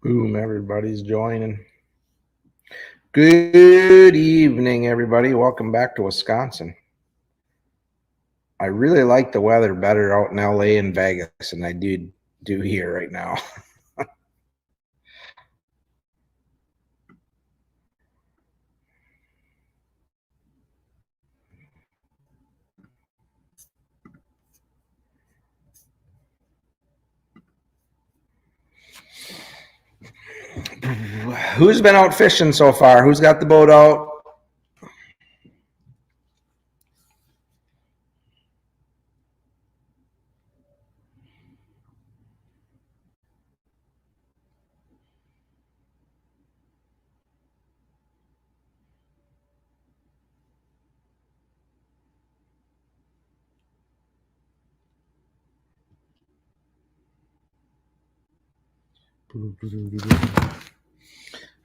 Boom, everybody's joining. Good evening, everybody. Welcome back to Wisconsin. I really like the weather better out in LA and Vegas than I do here right now. Who's been out fishing so far? Who's got the boat out?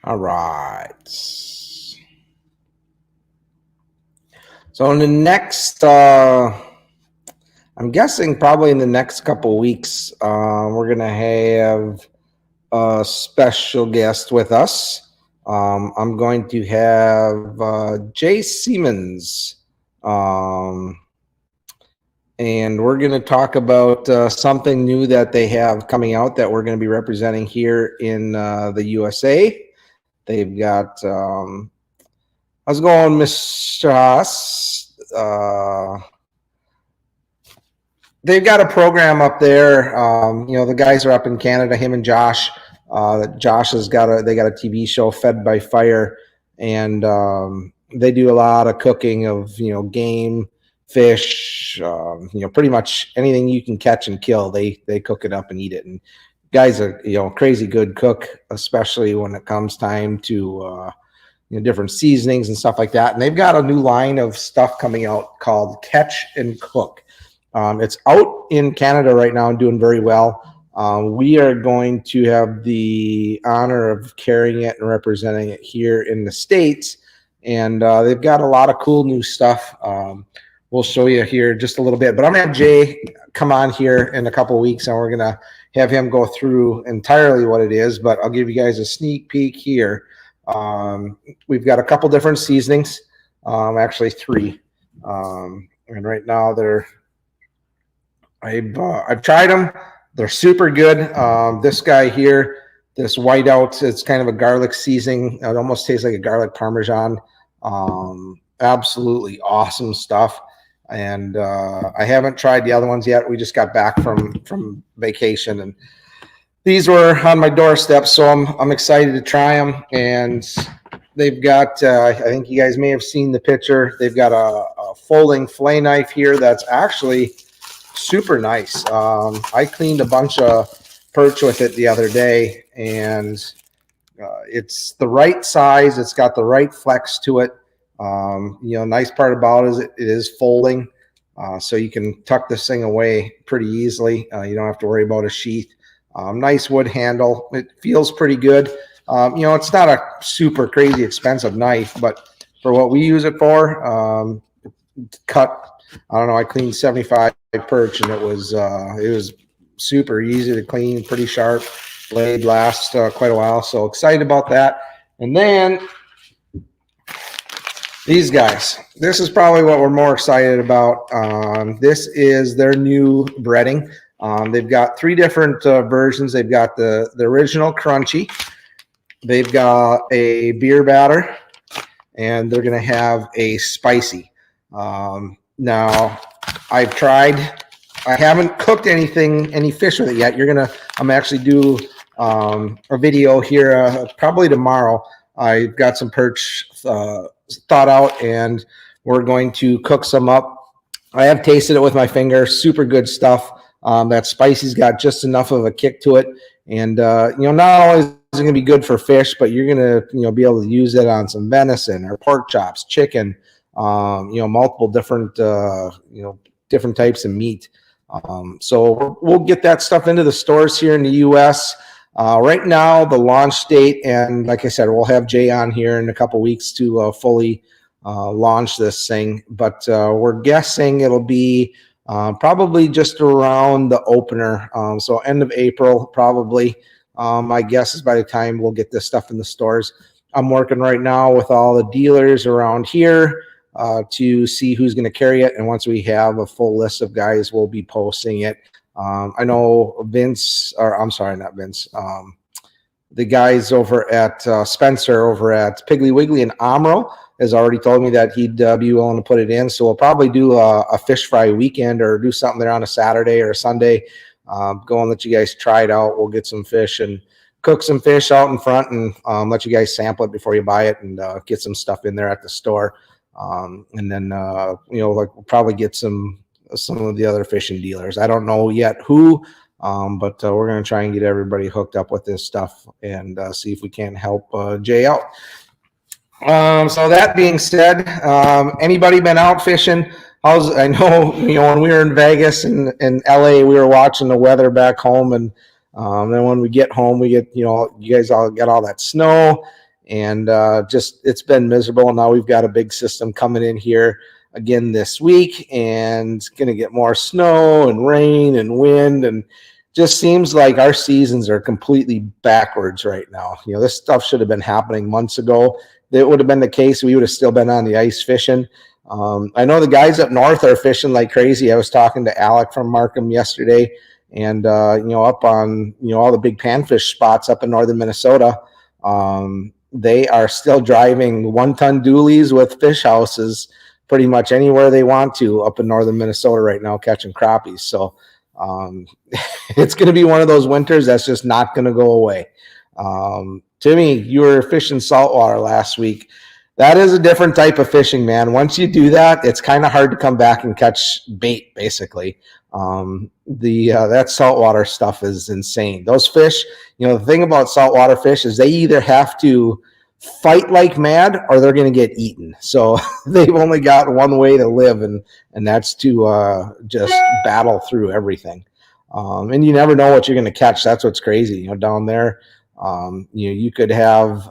All right. So in the next, I'm guessing probably in the next couple weeks, we're gonna have a special guest with us. I'm going to have Jay Siemens, and we're going to talk about something new that they have coming out that we're going to be representing here in the USA. They've got, how's it going, Mr. Haas? They've got a program up there. The guys are up in Canada, him and Josh. Josh they got a TV show, Fed by Fire, and they do a lot of cooking of game, fish, pretty much anything you can catch and kill. They cook it up and eat it. And guys are crazy good cook, especially when it comes time to different seasonings and stuff like that. And they've got a new line of stuff coming out called Catch and Cook. It's out in Canada right now and doing very well. We are going to have the honor of carrying it and representing it here in the States. And they've got a lot of cool new stuff. We'll show you here just a little bit. But I'm going to have Jay come on here in a couple of weeks, and we're going to have him go through entirely what it is. But I'll give you guys a sneak peek here. We've got a couple different seasonings, actually 3. And right now I've tried them. They're super good. This guy here, this whiteout, it's kind of a garlic seasoning. It almost tastes like a garlic Parmesan. Absolutely awesome stuff. And I haven't tried the other ones yet. We just got back from vacation, and these were on my doorstep, so I'm excited to try them. And they've got, I think you guys may have seen the picture. They've got a folding fillet knife here that's actually super nice. I cleaned a bunch of perch with it the other day, and it's the right size. It's got the right flex to it. Nice part about it is it is folding, so you can tuck this thing away pretty easily. You don't have to worry about a sheath. Nice wood handle. It feels pretty good. It's not a super crazy expensive knife, but for what we use it for, cut. I don't know. I cleaned 75 perch, and it was super easy to clean, pretty sharp. Blade lasts quite a while, so excited about that. And then these guys. This is probably what we're more excited about. This is their new breading. They've got 3 different versions. They've got the original crunchy. They've got a beer batter, and they're going to have a spicy. Now, I've tried. I haven't cooked any fish with it yet. I'm actually do a video here probably tomorrow. I've got some perch thought out, and we're going to cook some up. I have tasted it with my finger. Super good stuff. That spicy's got just enough of a kick to it, and not always is it going to be good for fish, but you're going to be able to use it on some venison or pork chops, chicken. Multiple different different types of meat. So we'll get that stuff into the stores here in the U.S. Right now, the launch date, and like I said, we'll have Jay on here in a couple weeks to fully launch this thing. But we're guessing it'll be probably just around the opener, so end of April probably. My guess is by the time we'll get this stuff in the stores. I'm working right now with all the dealers around here to see who's going to carry it. And once we have a full list of guys, we'll be posting it. I know Vince, or I'm sorry, not Vince. The guys over at Spencer over at Piggly Wiggly and Amro has already told me that he'd be willing to put it in. So we'll probably do a fish fry weekend or do something there on a Saturday or a Sunday. Go and let you guys try it out. We'll get some fish and cook some fish out in front and let you guys sample it before you buy it and get some stuff in there at the store. And then, like we'll probably get some of the other fishing dealers. I don't know yet who, but we're going to try and get everybody hooked up with this stuff and see if we can help Jay out. So that being said, anybody been out fishing? I know, when we were in Vegas and LA, we were watching the weather back home. And then when we get home, we get, you guys all got all that snow and it's been miserable. Now we've got a big system coming in here again this week and it's going to get more snow and rain and wind, and just seems like our seasons are completely backwards right now. This stuff should have been happening months ago. That would have been the case. We would have still been on the ice fishing. I know the guys up north are fishing like crazy. I was talking to Alec from Markham yesterday, and up on all the big panfish spots up in northern Minnesota, they are still driving 1-ton dualies with fish houses pretty much anywhere they want to up in northern Minnesota right now, catching crappies. So it's going to be one of those winters that's just not going to go away. Timmy, you were fishing saltwater last week. That is a different type of fishing, man. Once you do that, it's kind of hard to come back and catch bait, basically. That saltwater stuff is insane. Those fish, the thing about saltwater fish is they either have to fight like mad or they're going to get eaten. So they've only got one way to live, and that's to just battle through everything. And you never know what you're going to catch. That's what's crazy. Down there, you could have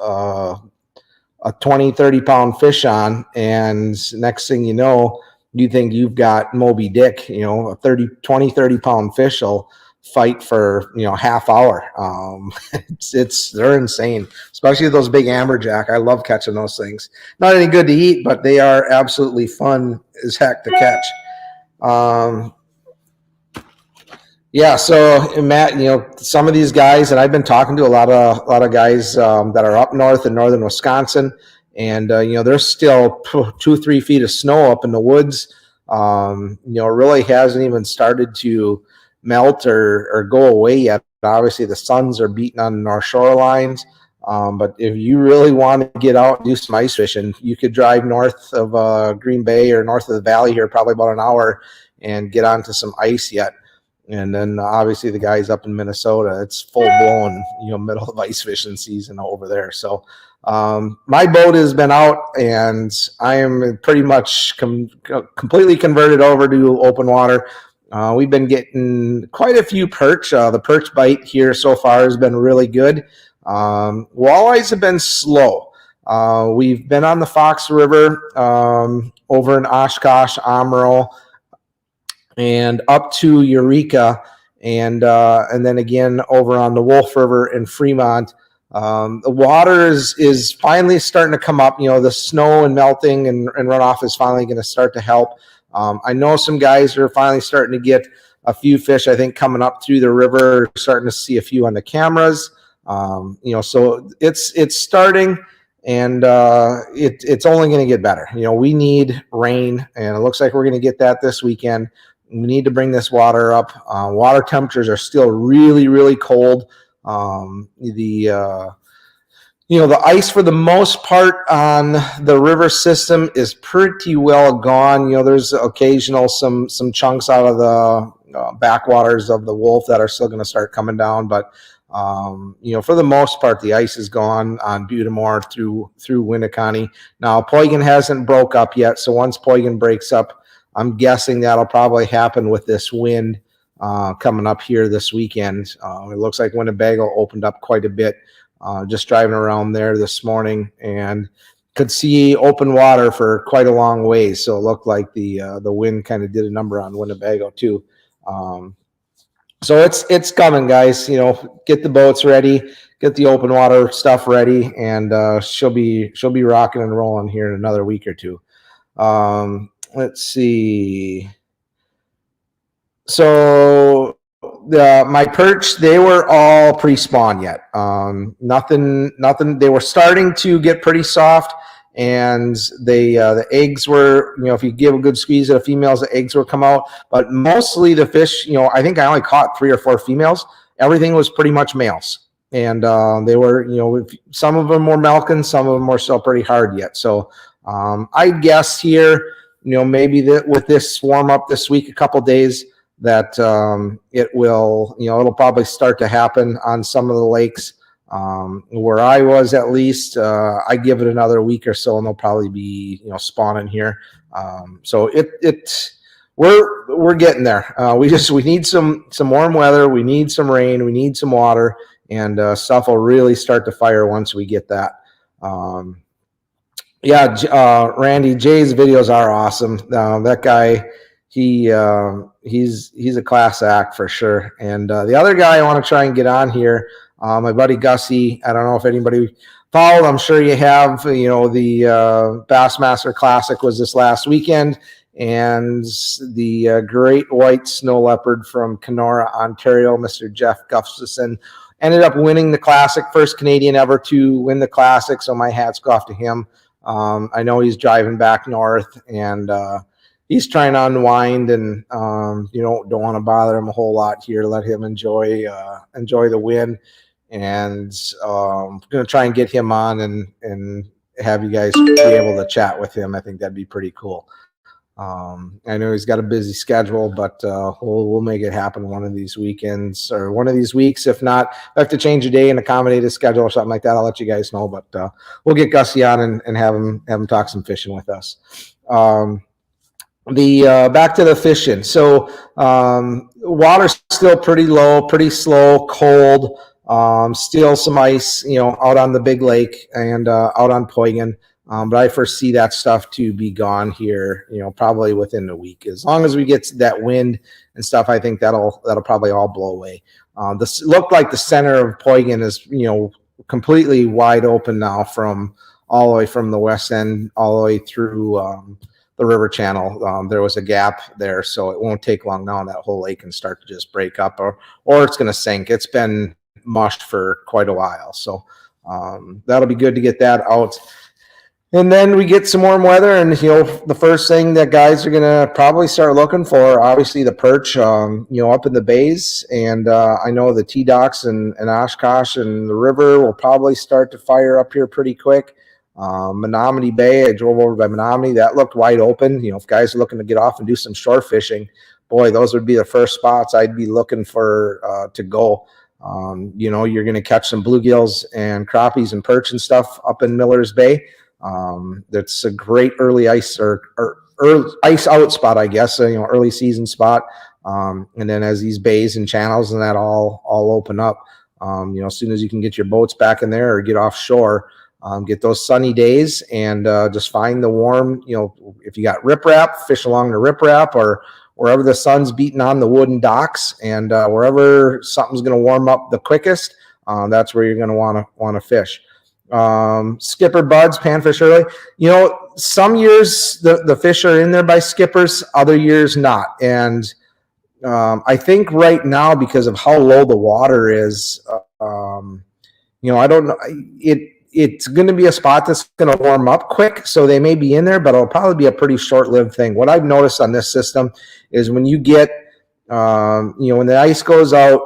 a 20, 30 pound fish on, and next thing you know, you think you've got Moby Dick. A 30 pound fish will fight for half hour. They're insane, especially those big amberjack. I love catching those things. Not any good to eat, but they are absolutely fun as heck to catch. Yeah, so Matt, some of these guys, and I've been talking to a lot of guys that are up north in northern Wisconsin, and there's still 2-3 feet of snow up in the woods. It really hasn't even started to melt or go away yet. Obviously, the suns are beating on our shorelines. But if you really want to get out and do some ice fishing, you could drive north of Green Bay or north of the valley here, probably about an hour, and get onto some ice yet. And then obviously the guys up in Minnesota, it's full blown, middle of ice fishing season over there. So my boat has been out, and I am pretty much completely converted over to open water. We've been getting quite a few perch. The perch bite here so far has been really good. Walleyes have been slow. We've been on the Fox River over in Oshkosh, Amro, and up to Eureka, and then again over on the Wolf River in Fremont. The water is finally starting to come up. The snow and melting and runoff is finally going to start to help. I know some guys are finally starting to get a few fish, I think, coming up through the river, starting to see a few on the cameras. So it's starting, and it's only going to get better. We need rain, and it looks like we're going to get that this weekend. We need to bring this water up. Water temperatures are still really, really cold. The ice for the most part on the river system is pretty well gone. There's occasional some chunks out of the backwaters of the Wolf that are still going to start coming down, but for the most part, the ice is gone on Butamore through Winneconne. Now, Poygan hasn't broke up yet, so once Poygan breaks up, I'm guessing that'll probably happen with this wind coming up here this weekend. It looks like Winnebago opened up quite a bit. Just driving around there this morning, and could see open water for quite a long ways. So it looked like the wind kind of did a number on Winnebago too. So it's coming, guys. You know, get the boats ready, get the open water stuff ready, and she'll be rocking and rolling here in another week or two. Let's see. So my perch, they were all pre-spawn yet. Nothing. They were starting to get pretty soft, and the eggs were, you know, if you give a good squeeze at the females, the eggs will come out. But mostly the fish, you know, I think I only caught 3 or 4 females. Everything was pretty much males, and they were, you know, some of them were milking, some of them were still pretty hard yet. So I guess here, you know, maybe that with this warm up this week, a couple days, that it will, you know, it'll probably start to happen on some of the lakes where I was. At least I give it another week or so, and they'll probably be, you know, spawning here. So we're getting there. We need some warm weather. We need some rain. We need some water, and stuff will really start to fire once we get that. Yeah, Randy, Jay's videos are awesome. That guy, he's a class act for sure. And the other guy I want to try and get on here, my buddy Gussie. I don't know if anybody followed. I'm sure you have. You know, the Bassmaster Classic was this last weekend, and the great white snow leopard from Kenora, Ontario, Mr. Jeff Gustafson, ended up winning the Classic, first Canadian ever to win the Classic. So my hats go off to him. I know he's driving back north, and he's trying to unwind, and you know, don't want to bother him a whole lot here. Let him enjoy the win, and I'm gonna try and get him on and have you guys be able to chat with him. I think that'd be pretty cool. I know he's got a busy schedule, but we'll make it happen one of these weekends or one of these weeks. If not, I have to change a day and accommodate his schedule or something like that. I'll let you guys know, but we'll get Gussie on and have him talk some fishing with us. Back to the fishing. So water's still pretty low, pretty slow, cold. Still some ice, you know, out on the big lake and out on Poigan. But I foresee that stuff to be gone here, you know, probably within a week. As long as we get that wind and stuff, I think that'll probably all blow away. This looked like the center of Poigan is, you know, completely wide open now from all the way from the west end all the way through the river channel. There was a gap there, so it won't take long now, and that whole lake can start to just break up, or it's going to sink. It's been mushed for quite a while, so that'll be good to get that out. And then we get some warm weather, and you know, the first thing that guys are gonna probably start looking for, obviously, the perch, you know, up in the bays. And I know the T-docks and Oshkosh and the river will probably start to fire up here pretty quick. Menominee Bay, I drove over by Menominee. That looked wide open. You know, if guys are looking to get off and do some shore fishing, boy, those would be the first spots I'd be looking for to go. You know, you're gonna catch some bluegills and crappies and perch and stuff up in Miller's Bay. That's a great early ice or early ice out spot, I guess. You know, early season spot. And then as these bays and channels and that all open up, you know, as soon as you can get your boats back in there or get offshore, get those sunny days and just find the warm. You know, if you got riprap, fish along the riprap or wherever the sun's beating on the wooden docks, and wherever something's going to warm up the quickest, that's where you're going to want to fish. Skipper buds, panfish early. You know, some years the fish are in there by skippers, other years not. And I think right now, because of how low the water is, you know, I don't know. It's going to be a spot that's going to warm up quick, so they may be in there, but it'll probably be a pretty short-lived thing. What I've noticed on this system is when you get, you know, when the ice goes out,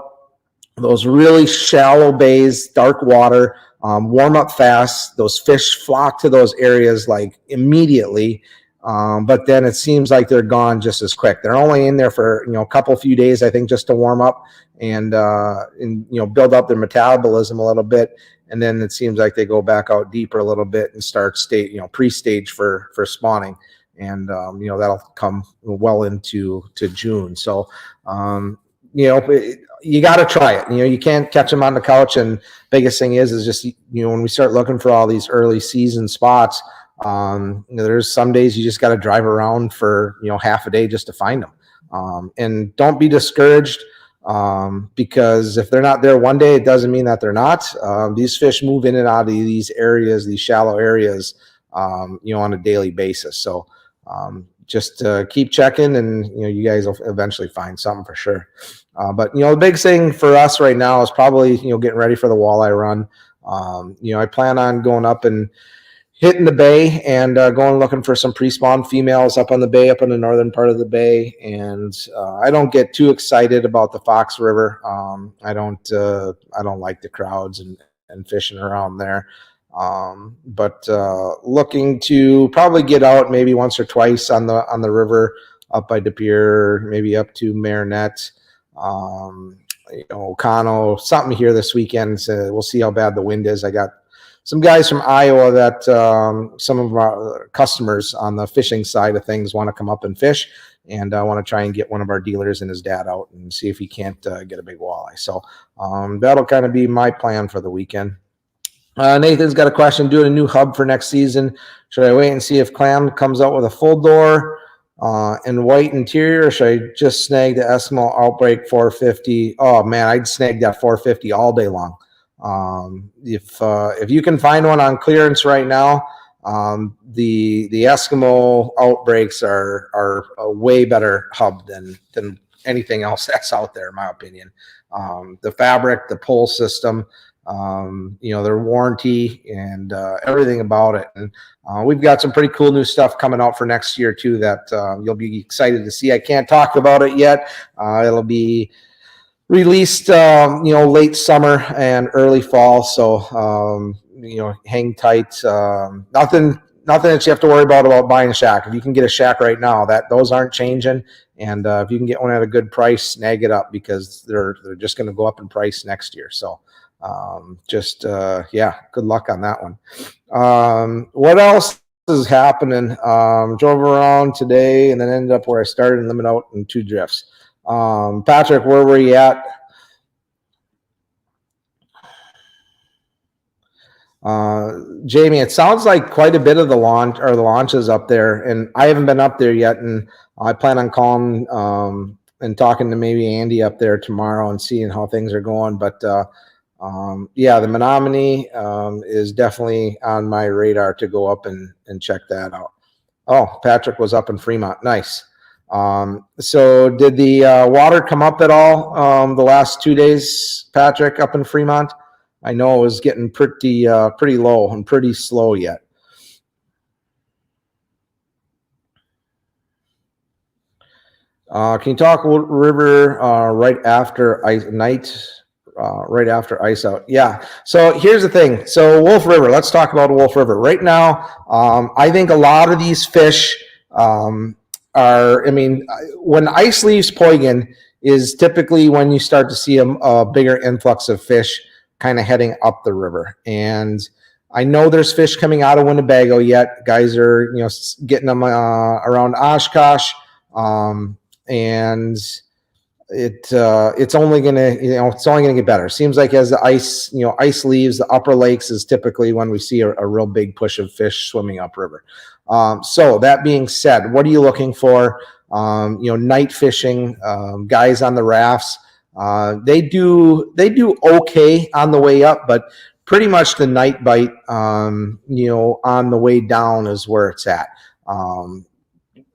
those really shallow bays, dark water, warm up fast. Those fish flock to those areas like immediately, but then it seems like they're gone just as quick. They're only in there for, you know, a few days, I think, just to warm up and you know, build up their metabolism a little bit, and then it seems like they go back out deeper a little bit and start pre-stage for spawning, and you know, that'll come well into June. So you know, you got to try it. You know, you can't catch them on the couch. And biggest thing is just, you know, when we start looking for all these early season spots, you know, there's some days you just got to drive around for, you know, half a day just to find them. And don't be discouraged. because if they're not there one day, it doesn't mean that they're not. These fish move in and out of these areas, these shallow areas, on a daily basis. So just keep checking, and you guys will eventually find something for sure. But the big thing for us right now is probably getting ready for the walleye run. I plan on going up and hitting the bay and going looking for some pre-spawn females up on the bay, up in the northern part of the bay. And I don't get too excited about the Fox River. I don't like the crowds and fishing around there. But looking to probably get out maybe once or twice on the river up by De Pere, maybe up to Marinette, Kano, something here this weekend. So we'll see how bad the wind is. I got some guys from Iowa that some of our customers on the fishing side of things want to come up and fish, and I want to try and get one of our dealers and his dad out and see if he can't get a big walleye. So that'll kind of be my plan for the weekend. Nathan's got a question: doing a new hub for next season. Should I wait and see if Clam comes out with a full door and white interior, or should I just snag the Eskimo Outbreak 450? Oh man, I'd snag that 450 all day long. If you can find one on clearance right now, the Eskimo Outbreaks are a way better hub than anything else that's out there, in my opinion. The fabric, the pull system, their warranty, and everything about it. And we've got some pretty cool new stuff coming out for next year too that you'll be excited to see. I can't talk about it yet. It'll be released late summer and early fall, so hang tight. Nothing that you have to worry about buying a shack. If you can get a shack right now, those aren't changing. And if you can get one at a good price, snag it up, because they're just going to go up in price next year. So good luck on that one. What else is happening? Drove around today and then ended up where I started and limit out in 2 drifts. Patrick, where were you at? Jamie, it sounds like quite a bit of the launches up there, and I haven't been up there yet, and I plan on calling and talking to maybe Andy up there tomorrow and seeing how things are going. But the Menominee is definitely on my radar to go up and check that out. Oh, Patrick was up in Fremont. Nice. So did the water come up at all the last 2 days, Patrick, up in Fremont? I know it was getting pretty low and pretty slow yet. Can you talk river right after right after ice out? Yeah. So here's the thing. So Wolf River. Let's talk about Wolf River right now. I think a lot of these fish when ice leaves Poygan is typically when you start to see a bigger influx of fish kind of heading up the river. And I know there's fish coming out of Winnebago yet. Guys are, getting them around Oshkosh. And it's only gonna get better. Seems like as the ice leaves, the upper lakes is typically when we see a real big push of fish swimming upriver. So that being said, what are you looking for? Night fishing, guys on the rafts. They do okay on the way up, but pretty much the night bite, on the way down is where it's at.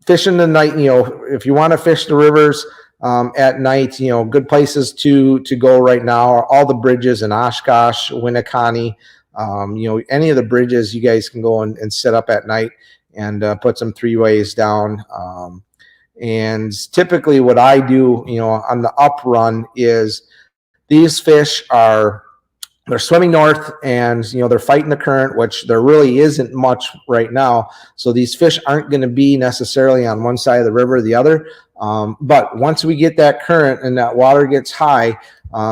Fishing the night, if you want to fish the rivers at night, good places to go right now are all the bridges in Oshkosh, Winneconne, any of the bridges you guys can go and set up at night and put some 3-ways down. And typically what I do, on the up run is these fish they're swimming north and, they're fighting the current, which there really isn't much right now. So these fish aren't going to be necessarily on one side of the river or the other. But once we get that current and that water gets high,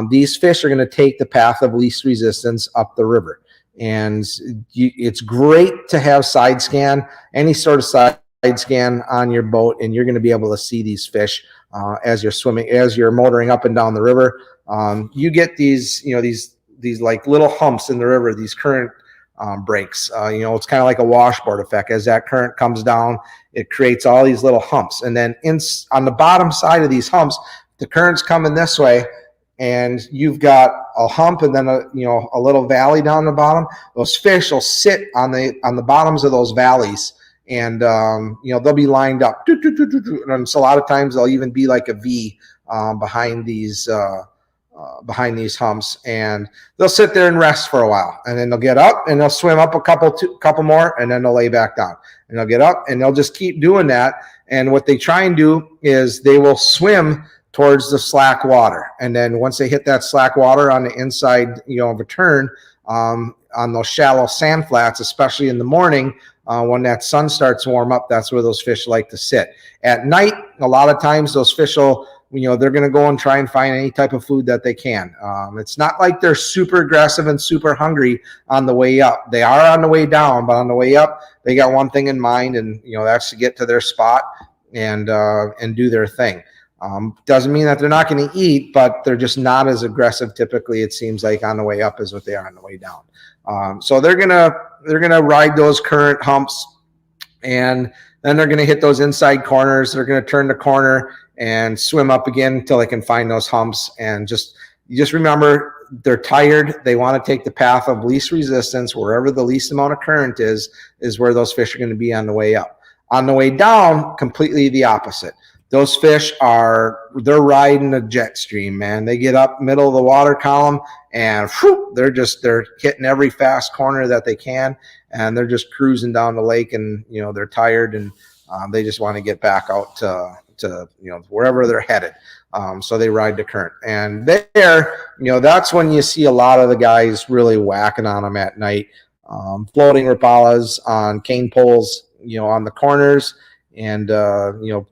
these fish are going to take the path of least resistance up the river. And it's great to have side scan, any sort of side scan on your boat, and you're going to be able to see these fish as you're swimming, as you're motoring up and down the river. You get these like little humps in the river, these current breaks. It's kind of like a washboard effect. As that current comes down, it creates all these little humps. And then on the bottom side of these humps, the current's coming this way, and you've got a hump and then a little valley down the bottom, those fish will sit on the bottoms of those valleys, and they'll be lined up. And so a lot of times they'll even be like a V behind these humps, and they'll sit there and rest for a while, and then they'll get up and they'll swim up a couple more, and then they'll lay back down, and they'll get up and they'll just keep doing that. And what they try and do is they will swim towards the slack water, and then once they hit that slack water on the inside of a turn, on those shallow sand flats, especially in the morning, when that sun starts to warm up, that's where those fish like to sit. At night, a lot of times those fish will, they're going to go and try and find any type of food that they can. It's not like they're super aggressive and super hungry on the way up. They are on the way down, but on the way up, they got one thing in mind, and that's to get to their spot and do their thing. Doesn't mean that they're not going to eat, but they're just not as aggressive typically, it seems like, on the way up as what they are on the way down. So they're gonna ride those current humps, and then they're gonna hit those inside corners. They're gonna turn the corner and swim up again until they can find those humps. And you just remember, they're tired. They want to take the path of least resistance. Wherever the least amount of current is where those fish are going to be on the way up. On the way down, completely the opposite. Those fish they're riding a jet stream, man. They get up middle of the water column, and whew, they're hitting every fast corner that they can, and they're just cruising down the lake, and they're tired, and they just want to get back out to wherever they're headed. So they ride the current, and that's when you see a lot of the guys really whacking on them at night, floating rapalas on cane poles, on the corners. And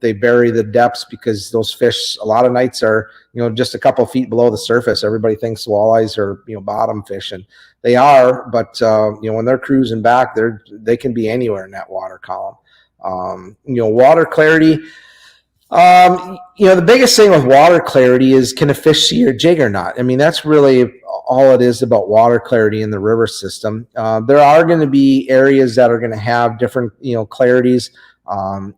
they bury the depths, because those fish a lot of nights are just a couple feet below the surface. Everybody thinks walleyes are bottom fish, and they are, but when they're cruising back, they can be anywhere in that water column. Water clarity, the biggest thing with water clarity is, can a fish see your jig or not? I mean, that's really all it is about water clarity in the river system. There are going to be areas that are going to have different clarities.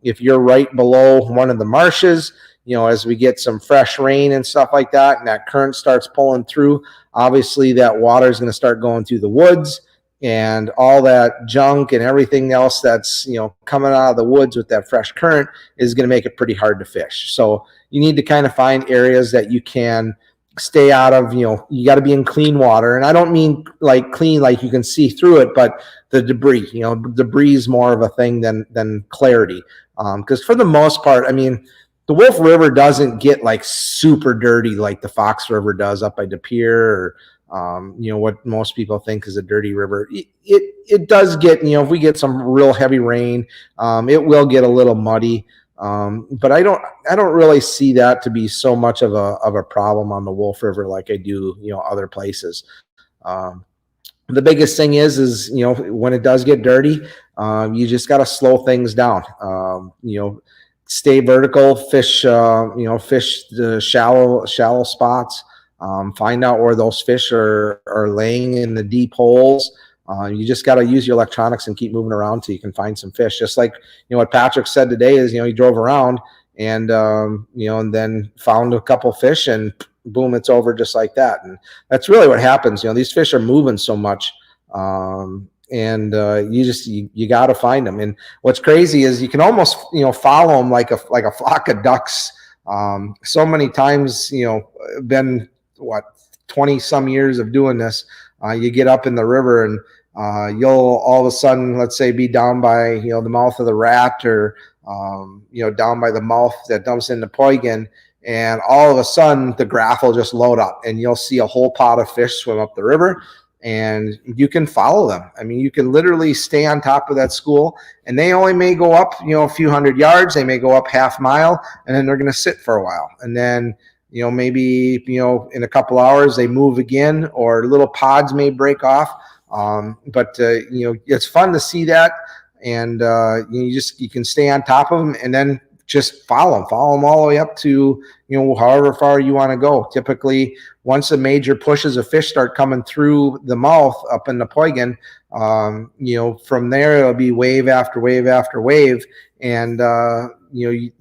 If you're right below one of the marshes, as we get some fresh rain and stuff like that, and that current starts pulling through, obviously that water is going to start going through the woods, and all that junk and everything else that's coming out of the woods with that fresh current is going to make it pretty hard to fish. So you need to kind of find areas that you can stay out of. You got to be in clean water, and I don't mean like clean like you can see through it, but the debris. Debris is more of a thing than clarity, because for the most part, I mean, the Wolf River doesn't get like super dirty like the Fox River does up by De Pere, or what most people think is a dirty river. It does get, if we get some real heavy rain, it will get a little muddy. But I don't really see that to be so much of a problem on the Wolf River like I do, other places. The biggest thing is when it does get dirty, you just got to slow things down. Stay vertical, fish the shallow spots. Find out where those fish are laying in the deep holes. You just got to use your electronics and keep moving around till you can find some fish. Just like what Patrick said today is he drove around and and then found a couple fish, and boom, it's over just like that. And that's really what happens. These fish are moving so much, and you got to find them. And what's crazy is you can almost follow them like a flock of ducks. So many times, been 20 some years of doing this. You get up in the river, and you'll all of a sudden, let's say, be down by the mouth of the Rat, or down by the mouth that dumps into Poigan, and all of a sudden the graph will just load up, and you'll see a whole pot of fish swim up the river, and you can follow them. I mean, you can literally stay on top of that school, and they only may go up a few hundred yards, they may go up half mile, and then they're going to sit for a while, and then maybe in a couple hours they move again, or little pods may break off. But it's fun to see that, and you can stay on top of them, and then just follow them all the way up to however far you want to go. Typically, once the major pushes of fish start coming through the mouth up in the Poigan, from there it'll be wave after wave after wave, and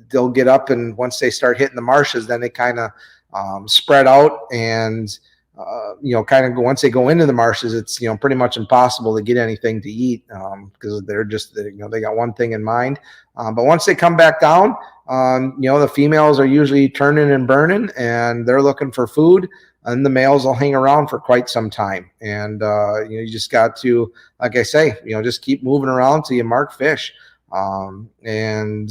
they'll get up, and once they start hitting the marshes, then they kind of spread out, and kind of once they go into the marshes, it's pretty much impossible to get anything to eat, because they're just they got one thing in mind. But once they come back down, the females are usually turning and burning, and they're looking for food, and the males will hang around for quite some time. And you just got to, like I say, just keep moving around till you mark fish. And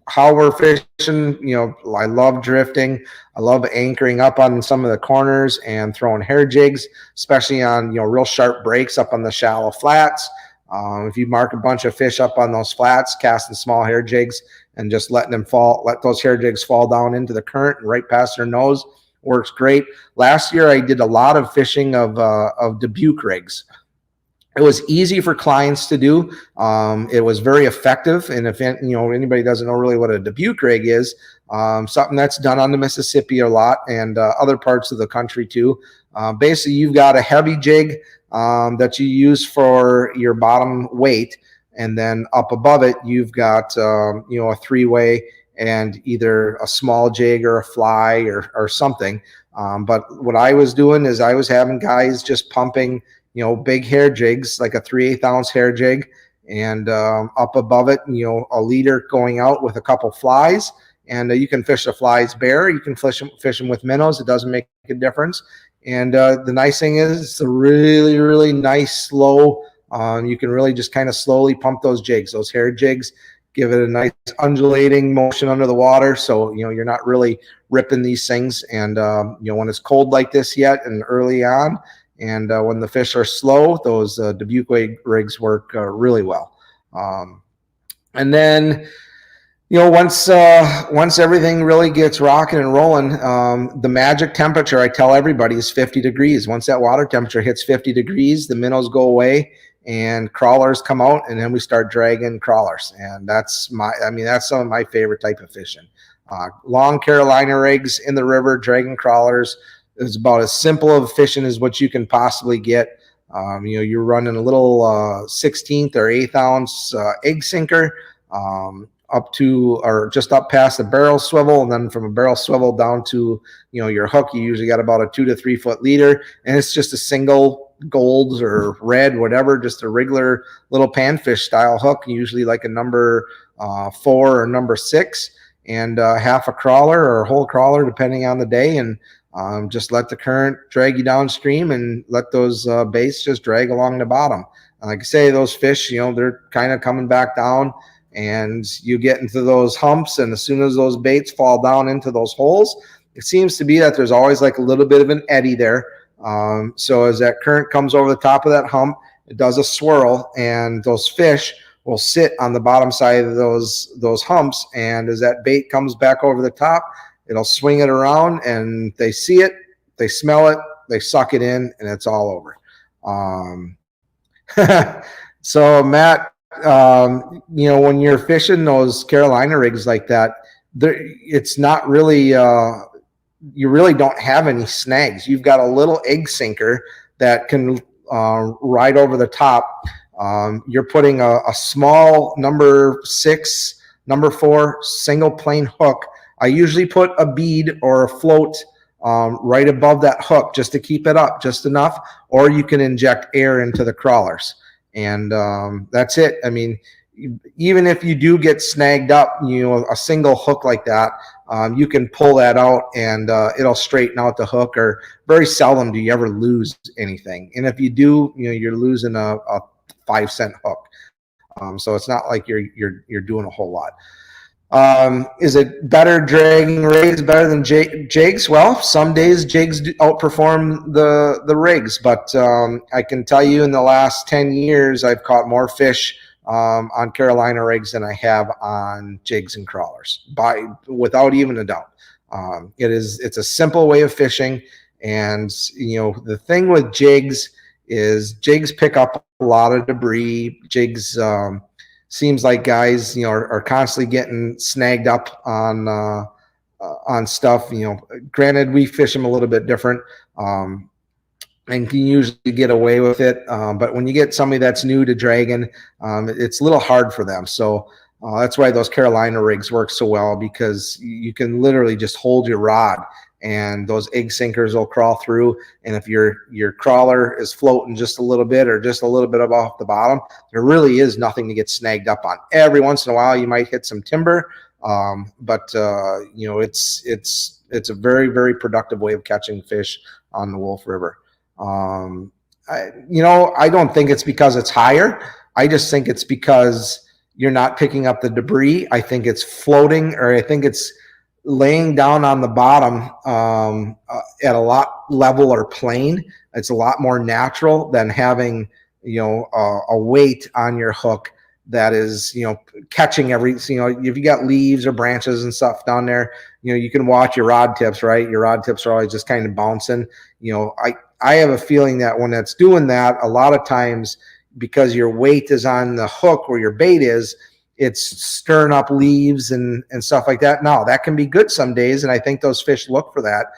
how we're fishing, I love drifting. I love anchoring up on some of the corners and throwing hair jigs, especially on real sharp breaks up on the shallow flats. If you mark a bunch of fish up on those flats, casting small hair jigs and just letting them fall, let those hair jigs fall down into the current and right past their nose, works great. Last year I did a lot of fishing of Dubuque rigs. It was easy for clients to do. It was very effective. And if anybody doesn't know really what a Dubuque rig is, something that's done on the Mississippi a lot, and other parts of the country too. Basically, you've got a heavy jig that you use for your bottom weight, and then up above it, you've got a three-way and either a small jig or a fly or something. But what I was doing is I was having guys just pumping big hair jigs, like a 3/8 ounce hair jig, and up above it, a leader going out with a couple flies. And you can fish the flies bare. You can fish them with minnows. It doesn't make a difference. And the nice thing is, it's a really, really nice, slow. You can really just kind of slowly pump those jigs, those hair jigs, give it a nice undulating motion under the water. So, you're not really ripping these things. And, when it's cold like this yet and early on, and when the fish are slow, those Dubuque rigs work really well. And then, once everything really gets rocking and rolling, the magic temperature, I tell everybody, is 50 degrees. Once that water temperature hits 50 degrees, the minnows go away and crawlers come out, and then we start dragging crawlers. And that's some of my favorite type of fishing. Long Carolina rigs in the river, dragging crawlers. It's about as simple of fishing as what you can possibly get. You're running a little 16th or 8th ounce egg sinker up to or just up past the barrel swivel, and then from a barrel swivel down to your hook, you usually got about a 2 to 3 foot leader, and it's just a single gold or red, whatever, just a regular little panfish style hook, usually like a number 4 or number 6, and half a crawler or a whole crawler depending on the day, and just let the current drag you downstream and let those baits just drag along the bottom. And like I say, those fish, they're kind of coming back down, and you get into those humps, and as soon as those baits fall down into those holes, it seems to be that there's always like a little bit of an eddy there. So as that current comes over the top of that hump, it does a swirl, and those fish will sit on the bottom side of those humps, and as that bait comes back over the top, it'll swing it around, and they see it, they smell it, they suck it in, and it's all over. So Matt, when you're fishing those Carolina rigs like that, it's not really, you really don't have any snags. You've got a little egg sinker that can ride over the top. You're putting a small number 6, number 4 single plane hook. I usually put a bead or a float right above that hook just to keep it up just enough, or you can inject air into the crawlers. And that's it. I mean, even if you do get snagged up, a single hook like that, you can pull that out, and it'll straighten out the hook, or very seldom do you ever lose anything. And if you do, you're losing a 5-cent hook. So it's not like you're doing a whole lot. Is it better dragging rigs better than jigs? Well, some days jigs outperform the rigs, but I can tell you in the last 10 years, I've caught more fish on Carolina rigs than I have on jigs and crawlers, without even a doubt. It's a simple way of fishing, and the thing with jigs is jigs pick up a lot of debris. Jigs seems like guys, are constantly getting snagged up on stuff. Granted, we fish them a little bit different, and can usually get away with it. But when you get somebody that's new to dragging, it's a little hard for them. So That's why those Carolina rigs work so well, because you can literally just hold your rod and those egg sinkers will crawl through. And if your crawler is floating just a little bit or just a little bit off the bottom, there really is nothing to get snagged up on. Every once in a while, you might hit some timber, but you know, it's a very, very productive way of catching fish on the Wolf River. You know, I don't think it's because it's higher. I just think it's because you're not picking up the debris. I think it's floating, or I think it's laying down on the bottom at a lot level or plane. It's a lot more natural than having, you know, a weight on your hook that is, you know, catching every, you know, if you got leaves or branches and stuff down there, you know, you can watch your rod tips, right? Your rod tips are always just kind of bouncing. You know, I have a feeling that when it's doing that, a lot of times, because your weight is on the hook where your bait is, it's stirring up leaves and stuff like that. Now, that can be good some days, and I think those fish look for that.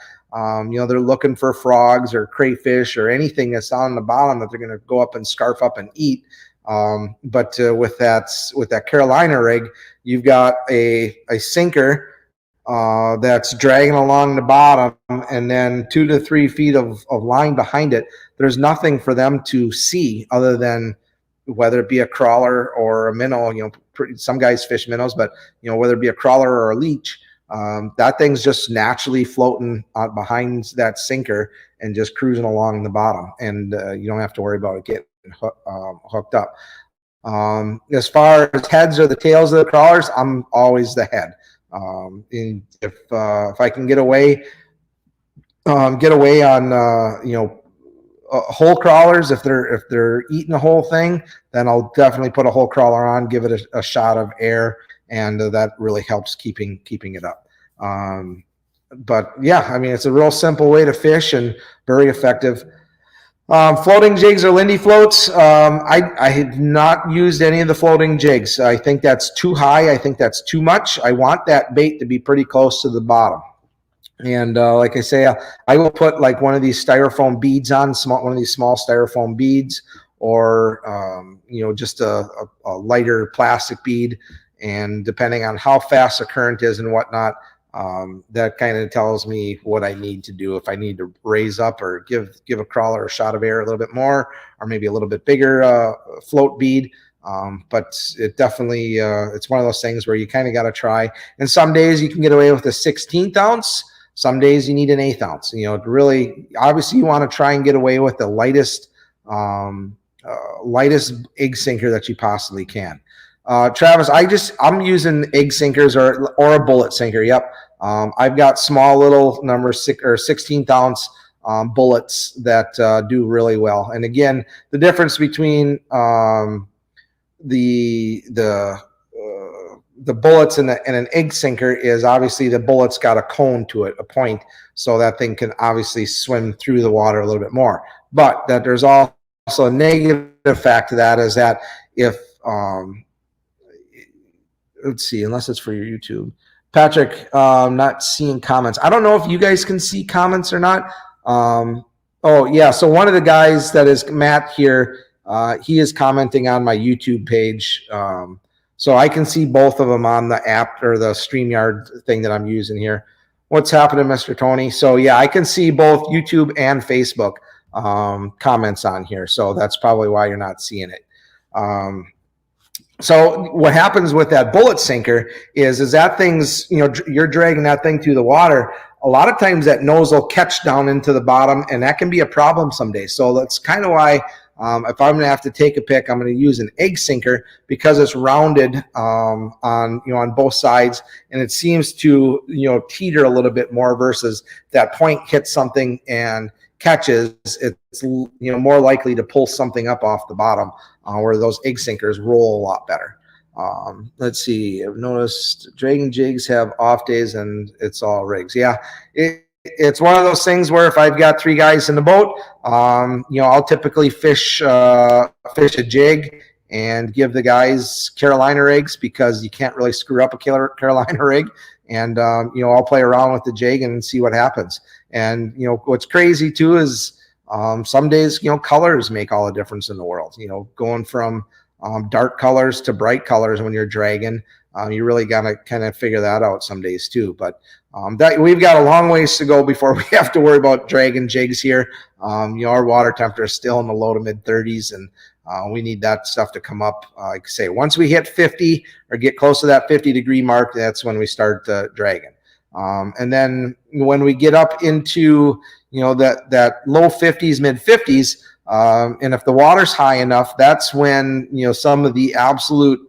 You know, they're looking for frogs or crayfish or anything that's on the bottom that they're going to go up and scarf up and eat. But with that Carolina rig, you've got a sinker that's dragging along the bottom, and then 2 to 3 feet of line behind it. There's nothing for them to see other than whether it be a crawler or a minnow. You know, some guys fish minnows, but you know, whether it be a crawler or a leech, that thing's just naturally floating behind that sinker and just cruising along the bottom, and you don't have to worry about it getting hooked up. As far as heads or the tails of the crawlers, I'm always the head. If I can get away on you know, whole crawlers, if they're eating the whole thing, then I'll definitely put a whole crawler on, give it a shot of air, and that really helps keeping it up. But yeah, I mean, it's a real simple way to fish and very effective. Floating jigs or Lindy floats. I have not used any of the floating jigs. I think that's too high. I think that's too much. I want that bait to be pretty close to the bottom. And like I say, I will put like one of these styrofoam beads on, one of these small styrofoam beads, or you know, just a lighter plastic bead. And depending on how fast the current is and whatnot, that kind of tells me what I need to do. If I need to raise up or give a crawler a shot of air a little bit more, or maybe a little bit bigger float bead. But it definitely, it's one of those things where you kind of got to try. And some days you can get away with a 16th ounce. Some days you need an 1/8 ounce. You know, really, obviously you want to try and get away with the lightest egg sinker that you possibly can. Travis, I'm using egg sinkers or a bullet sinker. Yep. I've got small little number 16th ounce bullets that do really well. And again, the difference between the bullets and an egg sinker is obviously the bullet's got a cone to it, a point, so that thing can obviously swim through the water a little bit more. But that there's also a negative fact to that, is that if let's see, unless it's for your YouTube, Patrick, not seeing comments. I don't know if you guys can see comments or not. Oh yeah, so one of the guys that is Matt here, he is commenting on my YouTube page. So I can see both of them on the app or the StreamYard thing that I'm using here. What's happening, Mr. Tony? So yeah, I can see both YouTube and Facebook comments on here. So that's probably why you're not seeing it. So what happens with that bullet sinker is that thing's, you know, you're dragging that thing through the water. A lot of times that nose will catch down into the bottom, and that can be a problem someday. So that's kind of why if I'm going to have to take a pick, I'm going to use an egg sinker, because it's rounded on both sides, and it seems to, you know, teeter a little bit more, versus that point hits something and catches. It's, you know, more likely to pull something up off the bottom, where those egg sinkers roll a lot better. Let's see. I've noticed dragging jigs have off days and it's all rigs. Yeah, it's one of those things where if I've got 3 guys in the boat, you know, I'll typically fish a jig and give the guys Carolina rigs, because you can't really screw up a Carolina rig. And you know, I'll play around with the jig and see what happens. And you know, what's crazy too is some days, you know, colors make all the difference in the world. You know, going from dark colors to bright colors when you're dragging. You really got to kind of figure that out some days too. But that we've got a long ways to go before we have to worry about dragging jigs here. Our water temperature is still in the low to mid 30s, and we need that stuff to come up. Like I say, once we hit 50 or get close to that 50-degree mark, that's when we start dragging. And then when we get up into that low 50s, mid 50s, and if the water's high enough, that's when some of the absolute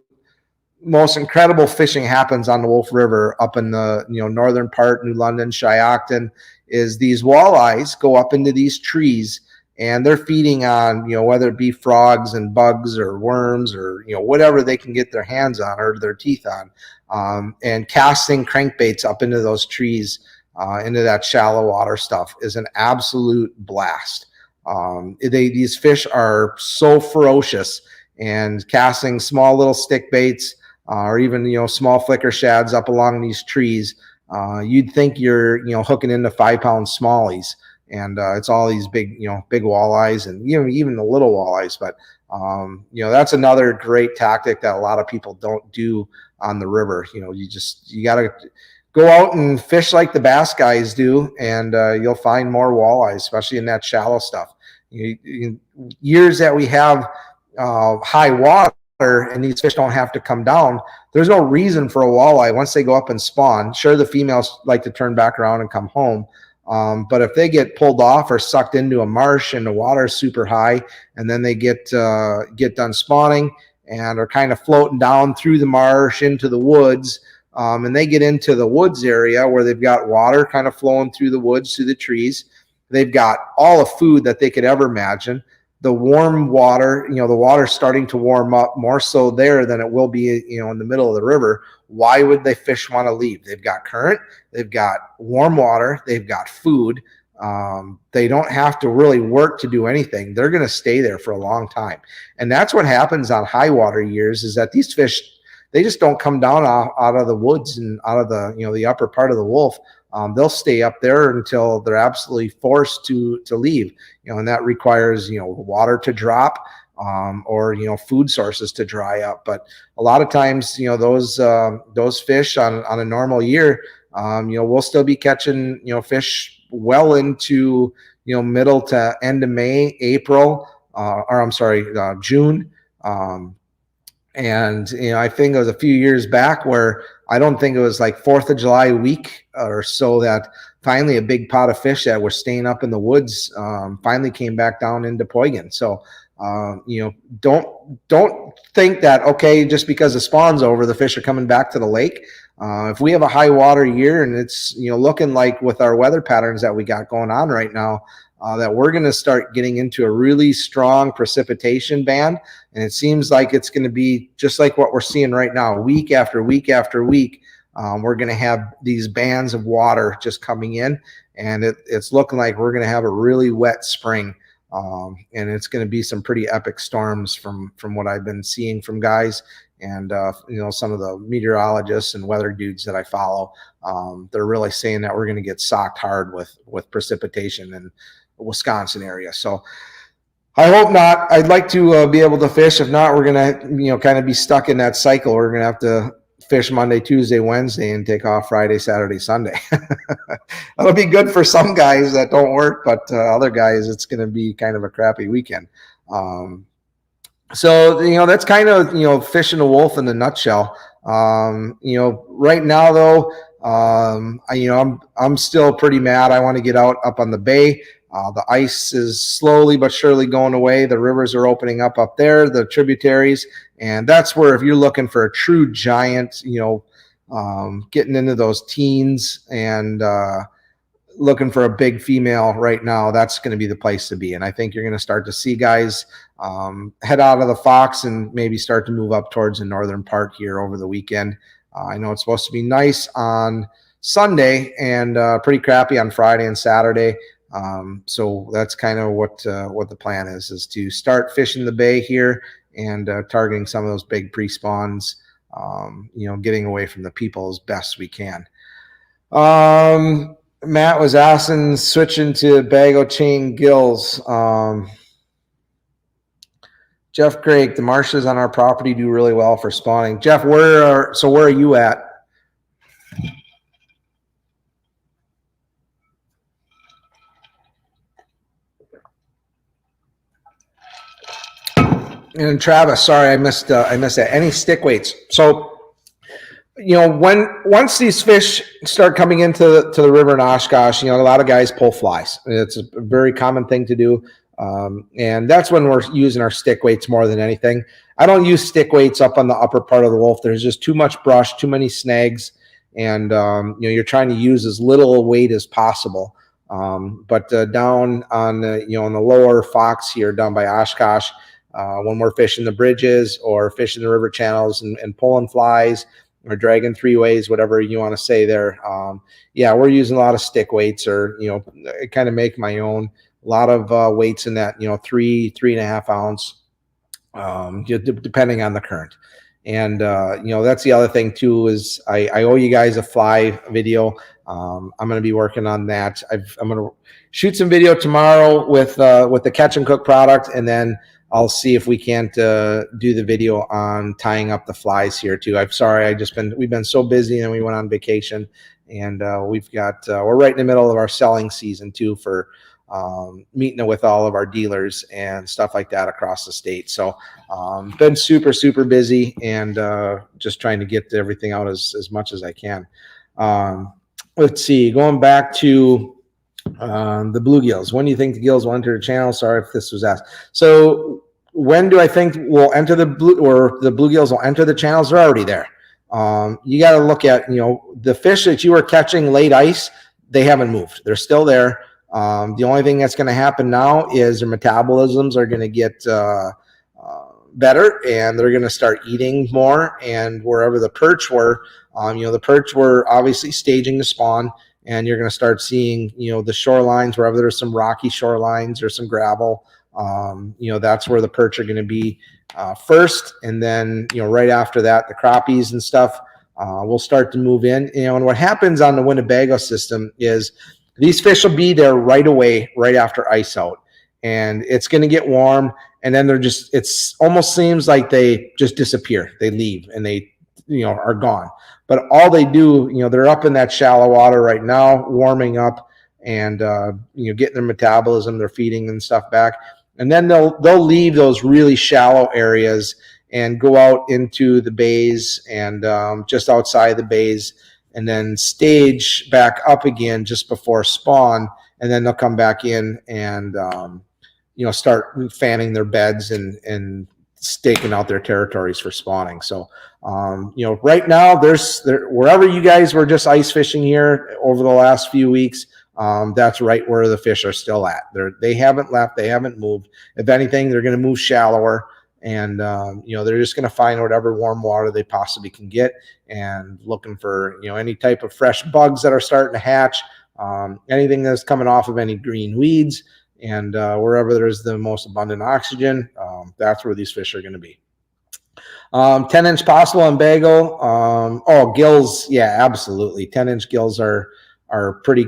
most incredible fishing happens on the Wolf River up in the northern part, New London, Shiocton. Is these walleyes go up into these trees and they're feeding on whether it be frogs and bugs or worms or whatever they can get their hands on or their teeth on, and casting crankbaits up into those trees, into that shallow water stuff is an absolute blast. These fish are so ferocious, and casting small little stick baits, or even small flicker shads up along these trees, you'd think you're hooking into 5-pound smallies, and it's all these big big walleyes, and even the little walleyes. But that's another great tactic that a lot of people don't do on the river. You got to go out and fish like the bass guys do, and you'll find more walleyes, especially in that shallow stuff. Years that we have high water and these fish don't have to come down, there's no reason for a walleye once they go up and spawn. Sure, the females like to turn back around and come home, but if they get pulled off or sucked into a marsh and the water is super high, and then they get done spawning and are kind of floating down through the marsh into the woods, and they get into the woods area where they've got water kind of flowing through the woods, through the trees. They've got all the food that they could ever imagine. The warm water, the water's starting to warm up more so there than it will be, in the middle of the river. Why would the fish want to leave? They've got current, they've got warm water, they've got food. They don't have to really work to do anything. They're going to stay there for a long time. And that's what happens on high water years, is that these fish, they just don't come down out of the woods and out of the upper part of the Wolf. They'll stay up there until they're absolutely forced to leave, and that requires, water to drop, or, food sources to dry up. But a lot of times, those fish on a normal year, we'll still be catching, fish well into, middle to end of May, April, June. And, I think it was a few years back where I don't think it was like 4th of July week or so that finally a big pot of fish that were staying up in the woods finally came back down into Poigan. So, don't think that, okay, just because the spawn's over, the fish are coming back to the lake. If we have a high water year and it's, looking like with our weather patterns that we got going on right now, that we're going to start getting into a really strong precipitation band. And it seems like it's going to be just like what we're seeing right now, week after week after week. We're going to have these bands of water just coming in, and it's looking like we're going to have a really wet spring. And it's going to be some pretty epic storms from what I've been seeing from guys. And, some of the meteorologists and weather dudes that I follow, they're really saying that we're going to get socked hard with precipitation in the Wisconsin area. So I hope not. I'd like to be able to fish. If not, we're going to, kind of be stuck in that cycle. We're going to have to fish Monday, Tuesday, Wednesday, and take off Friday, Saturday, Sunday. That'll be good for some guys that don't work, but other guys, it's going to be kind of a crappy weekend. So, that's kind of, fishing the Wolf in a nutshell. Right now though, I'm still pretty mad. I want to get out up on the bay. The ice is slowly but surely going away. The rivers are opening up there, the tributaries. And that's where, if you're looking for a true giant, getting into those teens and looking for a big female right now, that's going to be the place to be. And I think you're going to start to see guys head out of the Fox and maybe start to move up towards the northern part here over the weekend. I know it's supposed to be nice on Sunday and pretty crappy on Friday and Saturday. So that's kind of what the plan is to start fishing the bay here and targeting some of those big pre-spawns, getting away from the people as best we can. Matt was asking, switching to Bago chain gills. Jeff Craig, the marshes on our property do really well for spawning. Jeff, where are you at? And Travis, sorry, I missed that. Any stick weights? So, once these fish start coming into the river in Oshkosh, a lot of guys pull flies. It's a very common thing to do, and that's when we're using our stick weights more than anything. I don't use stick weights up on the upper part of the Wolf. There's just too much brush, too many snags, and you're trying to use as little weight as possible. But down on on the lower Fox here, down by Oshkosh, when we're fishing the bridges or fishing the river channels and pulling flies or dragging three ways, whatever you want to say there. We're using a lot of stick weights, or, I kind of make my own. A lot of weights in that, 3.5 ounce, depending on the current. And, that's the other thing too, is I owe you guys a fly video. I'm going to be working on that. I'm going to shoot some video tomorrow with the Catch and Cook product, and then I'll see if we can't do the video on tying up the flies here too. I'm sorry, we've been so busy, and we went on vacation, and we're right in the middle of our selling season too, for meeting with all of our dealers and stuff like that across the state. So been super, super busy, and just trying to get everything out as much as I can. Let's see, going back to the bluegills. When do you think the gills will enter the channel? Sorry if this was asked. So when do I think we'll enter the bluegills will enter the channels? They're already there. You got to look at, the fish that you were catching late ice, they haven't moved. They're still there. The only thing that's going to happen now is their metabolisms are going to get better, and they're going to start eating more. And wherever the perch were, the perch were obviously staging to spawn, and you're going to start seeing, the shorelines, wherever there's some rocky shorelines or some gravel, that's where the perch are going to be first. And then, right after that, the crappies and stuff will start to move in. And what happens on the Winnebago system is these fish will be there right away, right after ice out. And it's going to get warm, and then it's almost seems like they just disappear. They leave, and they, are gone. But all they do, they're up in that shallow water right now, warming up, and getting their metabolism, their feeding and stuff back. And then they'll leave those really shallow areas and go out into the bays and just outside the bays, and then stage back up again just before spawn. And then they'll come back in and start fanning their beds and staking out their territories for spawning. So right now, wherever you guys were just ice fishing here over the last few weeks, that's right where the fish are still at. They haven't left. They haven't moved. If anything, they're going to move shallower, and they're just going to find whatever warm water they possibly can get, and looking for any type of fresh bugs that are starting to hatch, anything that's coming off of any green weeds, and wherever there's the most abundant oxygen, that's where these fish are going to be. 10-inch possible on Bago. Gills, yeah, absolutely. 10-inch gills are pretty,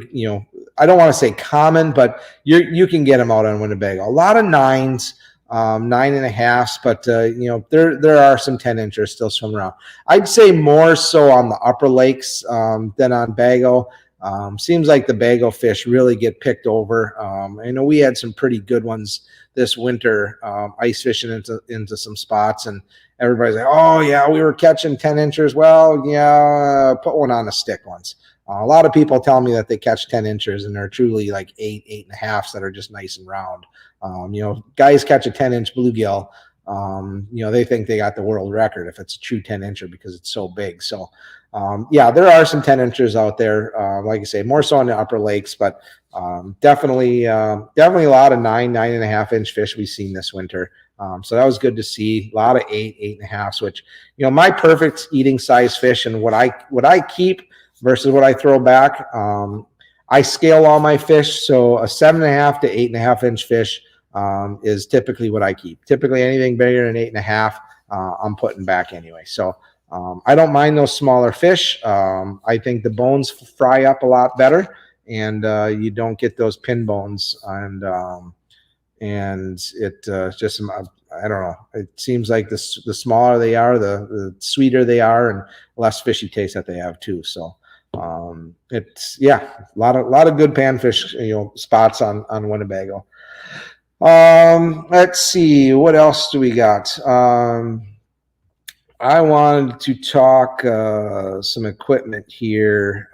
I don't want to say common, but you can get them out on Winnebago. A lot of 9s, 9.5s, but there are some 10-inchers still swimming around. I'd say more so on the upper lakes than on Bago. Seems like the Bago fish really get picked over. I know we had some pretty good ones this winter, ice fishing into some spots, and everybody's like, oh yeah, we were catching 10-inchers. Well, yeah, put one on a stick once. A lot of people tell me that they catch 10-inchers, and they're truly like 8.5s that are just nice and round. Guys catch a 10-inch bluegill, they think they got the world record if it's a true 10-incher because it's so big. So there are some 10-inchers out there, like I say, more so on the upper lakes, but definitely a lot of 9.5-inch fish we've seen this winter. So that was good to see. A lot of 8.5s, which my perfect eating size fish, and what I keep versus what I throw back. I scale all my fish, so a 7.5 to 8.5-inch fish is typically what I keep. Typically anything bigger than 8.5, I'm putting back anyway. So I don't mind those smaller fish. I think the bones fry up a lot better, and you don't get those pin bones, and it just I don't know. It seems like the smaller they are, the sweeter they are, and less fishy taste that they have too. So it's a lot of good panfish, spots on Winnebago. Let's see, what else do we got? I wanted to talk some equipment here.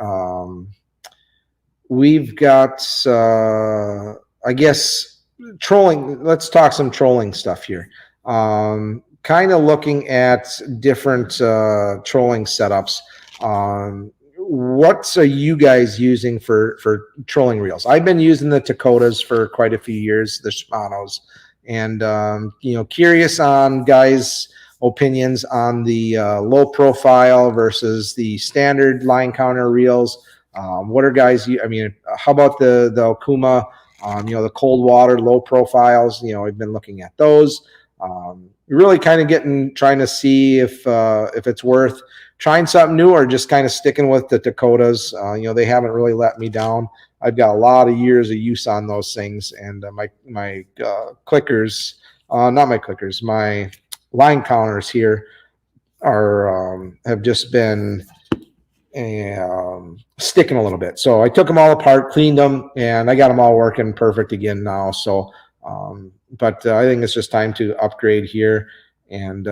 We've got, I guess, trolling. Let's talk some trolling stuff here. Kind of looking at different trolling setups. What are you guys using for trolling reels? I've been using the Dakotas for quite a few years, the Shimano's, and curious on guys' opinions on the low profile versus the standard line counter reels. What are guys? I mean, how about the Okuma? The cold water, low profiles. I've been looking at those. Really kind of trying to see if it's worth trying something new or just kind of sticking with the Dakotas. They haven't really let me down. I've got a lot of years of use on those things, and my clickers, not my clickers, my line counters here are have just been sticking a little bit. So I took them all apart, cleaned them, and I got them all working perfect again now. So, but I think it's just time to upgrade here and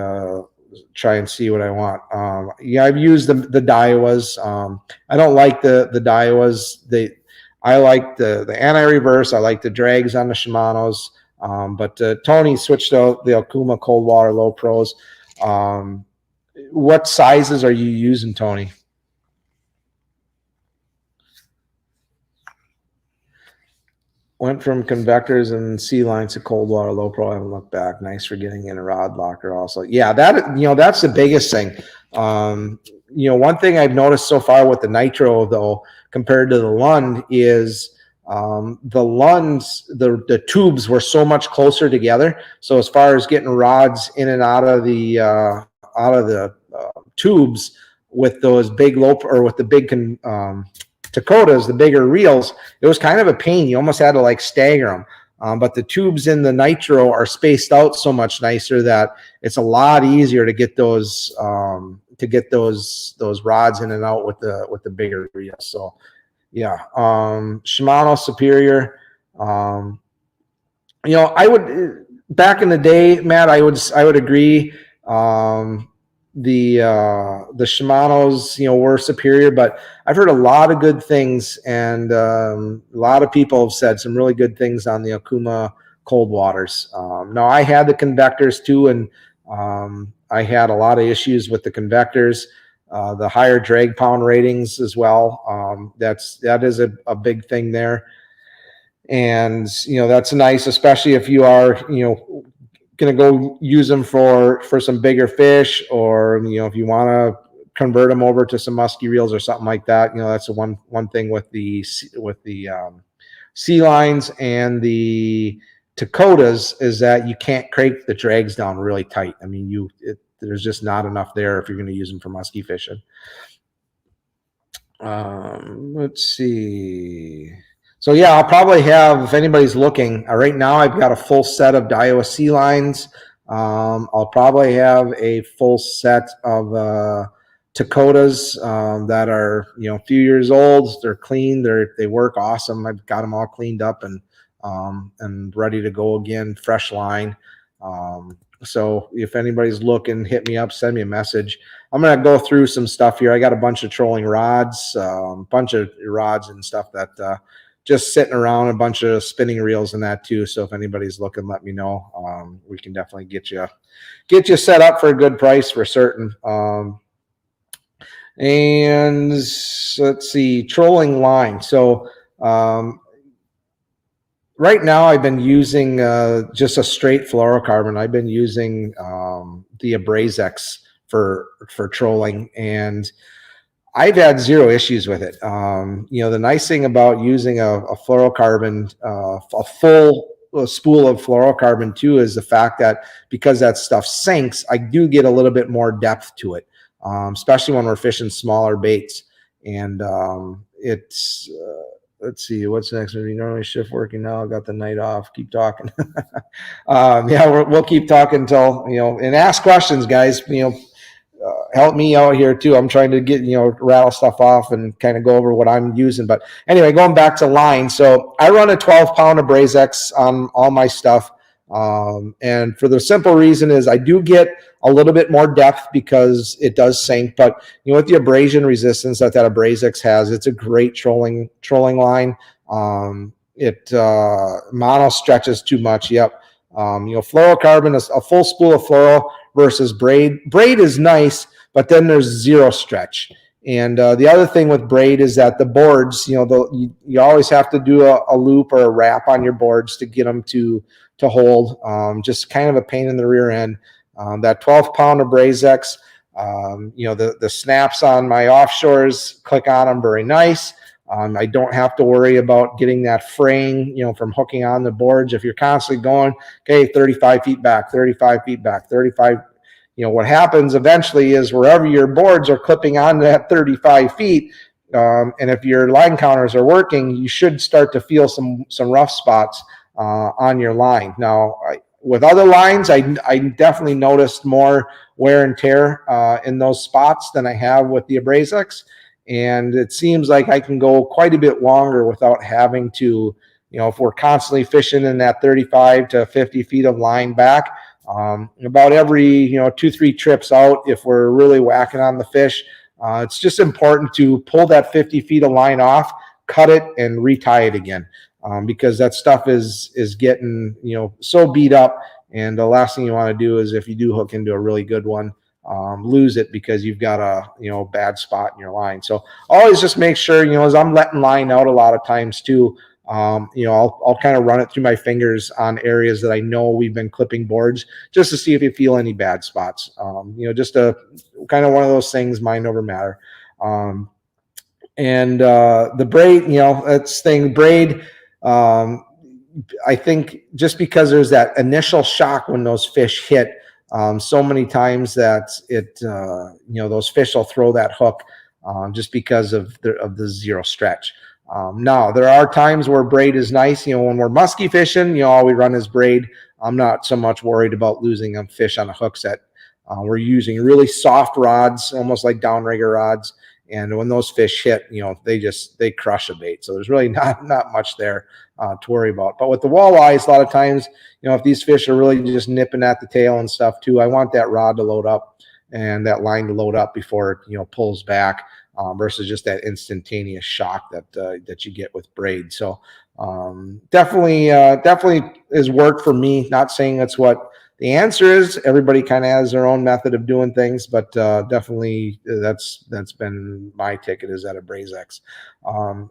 try and see what I want. I've used the Daiwas. I don't like the Daiwas. I like the anti-reverse. I like the drags on the Shimano's. But Tony switched out the Okuma Cold Water Low Pros. What sizes are you using, Tony? Went from convectors and sea lines to cold water low pro. I haven't looked back. Nice for getting in a rod locker also. Yeah, that's the biggest thing. One thing I've noticed so far with the Nitro though, compared to the Lund, is the Lunds, the tubes were so much closer together. So as far as getting rods in and out of the tubes with those big with the big Dakotas, the bigger reels, it was kind of a pain. You almost had to like stagger them. But the tubes in the Nitro are spaced out so much nicer that it's a lot easier to get those rods in and out with the bigger reels. So yeah, Shimano Superior. I would, back in the day, Matt, I would agree. The Shimano's, were superior, but I've heard a lot of good things, and a lot of people have said some really good things on the Okuma cold waters. Now I had the convectors too, and I had a lot of issues with the convectors, the higher drag pound ratings as well. That is a big thing there. And, that's nice, especially if you are, going to go use them for some bigger fish, or if you want to convert them over to some musky reels or something like that. That's the one thing with the sea lines and the Dakotas, is that you can't crank the drags down really tight. I mean, there's just not enough there if you're going to use them for musky fishing. Let's see. So yeah, I'll probably have, if anybody's looking, right now I've got a full set of Daiwa sea lines. I'll probably have a full set of Dakotas that are a few years old. They're clean. They work awesome. I've got them all cleaned up and ready to go again. Fresh line. So if anybody's looking, hit me up. Send me a message. I'm gonna go through some stuff here. I got a bunch of trolling rods, and stuff that. Just sitting around, a bunch of spinning reels and that too. So if anybody's looking, let me know. We can definitely get you set up for a good price for certain. And let's see, trolling line. So right now I've been using just a straight fluorocarbon. I've been using the Abrazex for trolling, and I've had zero issues with it. The nice thing about using a fluorocarbon, a full spool of fluorocarbon too, is the fact that because that stuff sinks, I do get a little bit more depth to it, especially when we're fishing smaller baits. And let's see, what's next? You normally shift working now. I got the night off. Keep talking. Yeah, we'll keep talking until, and ask questions, guys. Help me out here too. I'm trying to get, rattle stuff off and kind of go over what I'm using. But anyway, going back to line. So I run a 12-pound Abrazex on all my stuff. And for the simple reason is I do get a little bit more depth because it does sink. But with the abrasion resistance that Abrazex has, it's a great trolling line. It mono stretches too much. Yep. Fluorocarbon is a full spool of fluoro versus braid. Braid is nice, but then there's zero stretch. And the other thing with braid is that the boards, you always have to do a loop or a wrap on your boards to get them to hold. Just kind of a pain in the rear end. That 12-pound Abrazex, the snaps on my offshores, click on them, very nice. I don't have to worry about getting that fraying, from hooking on the boards. If you're constantly going, okay, 35 feet back, 35 feet back, 35, what happens eventually is wherever your boards are clipping on that 35 feet, and if your line counters are working, you should start to feel some rough spots on your line. Now, with other lines, I definitely noticed more wear and tear in those spots than I have with the Abrazex. And it seems like I can go quite a bit longer without having to, if we're constantly fishing in that 35 to 50 feet of line back, about every, 2-3 trips out, if we're really whacking on the fish, it's just important to pull that 50 feet of line off, cut it, and retie it again. Because that stuff is getting, so beat up. And the last thing you want to do is if you do hook into a really good one, lose it because you've got a bad spot in your line. So always just make sure, as I'm letting line out a lot of times too, I'll kind of run it through my fingers on areas that I know we've been clipping boards just to see if you feel any bad spots. Just a kind of one of those things, mind over matter. And the braid, that's thing braid. I think just because there's that initial shock when those fish hit, so many times that it, those fish will throw that hook just because of the zero stretch. Now, there are times where braid is nice. When we're musky fishing, all we run is braid. I'm not so much worried about losing a fish on a hook set. We're using really soft rods, almost like downrigger rods. And when those fish hit, they crush a bait. So there's really not much there to worry about. But with the walleyes, a lot of times, if these fish are really just nipping at the tail and stuff too, I want that rod to load up and that line to load up before it, pulls back versus just that instantaneous shock that you get with braid. So definitely has worked for me. Not saying that's what the answer is. Everybody kind of has their own method of doing things, but definitely that's been my ticket is that Abrazex.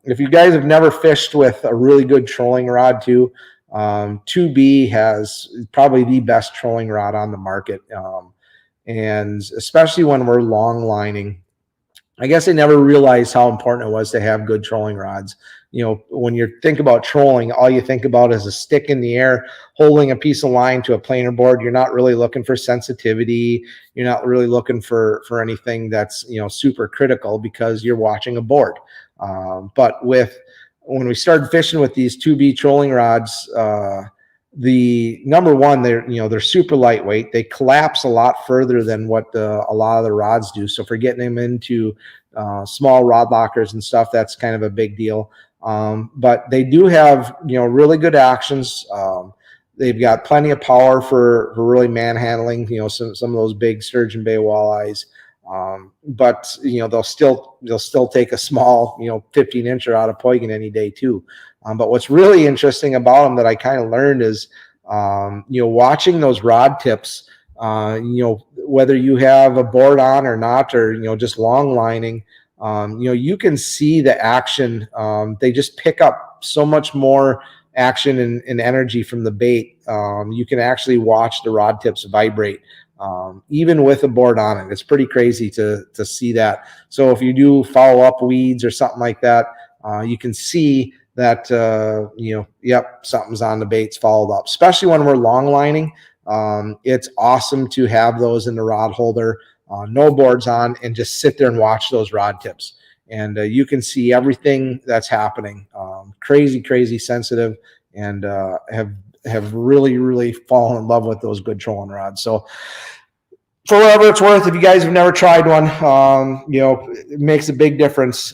If you guys have never fished with a really good trolling rod too, 2B has probably the best trolling rod on the market. And especially when we're long lining, I guess I never realized how important it was to have good trolling rods. When you think about trolling, all you think about is a stick in the air holding a piece of line to a planer board. You're not really looking for sensitivity. You're not really looking for anything that's, super critical because you're watching a board. But when we started fishing with these 2B trolling rods, the number one, they're super lightweight. They collapse a lot further than what a lot of the rods do. So for getting them into small rod lockers and stuff, that's kind of a big deal. But they do have, really good actions. They've got plenty of power for really manhandling, some of those big sturgeon bay walleyes. But they'll still take a small, 15-incher out of Poigan any day too. But what's really interesting about them that I kind of learned is, watching those rod tips, whether you have a board on or not, or, just long lining, you can see the action. They just pick up so much more action and energy from the bait. You can actually watch the rod tips vibrate. Even with a board on it. It's pretty crazy to see that. So if you do follow up weeds or something like that, you can see that, yep, something's on the baits followed up, especially when we're long lining. It's awesome to have those in the rod holder, no boards on, and just sit there and watch those rod tips. And you can see everything that's happening. crazy sensitive, and have really fallen in love with those good trolling rods. So for whatever it's worth, if you guys have never tried one, it makes a big difference,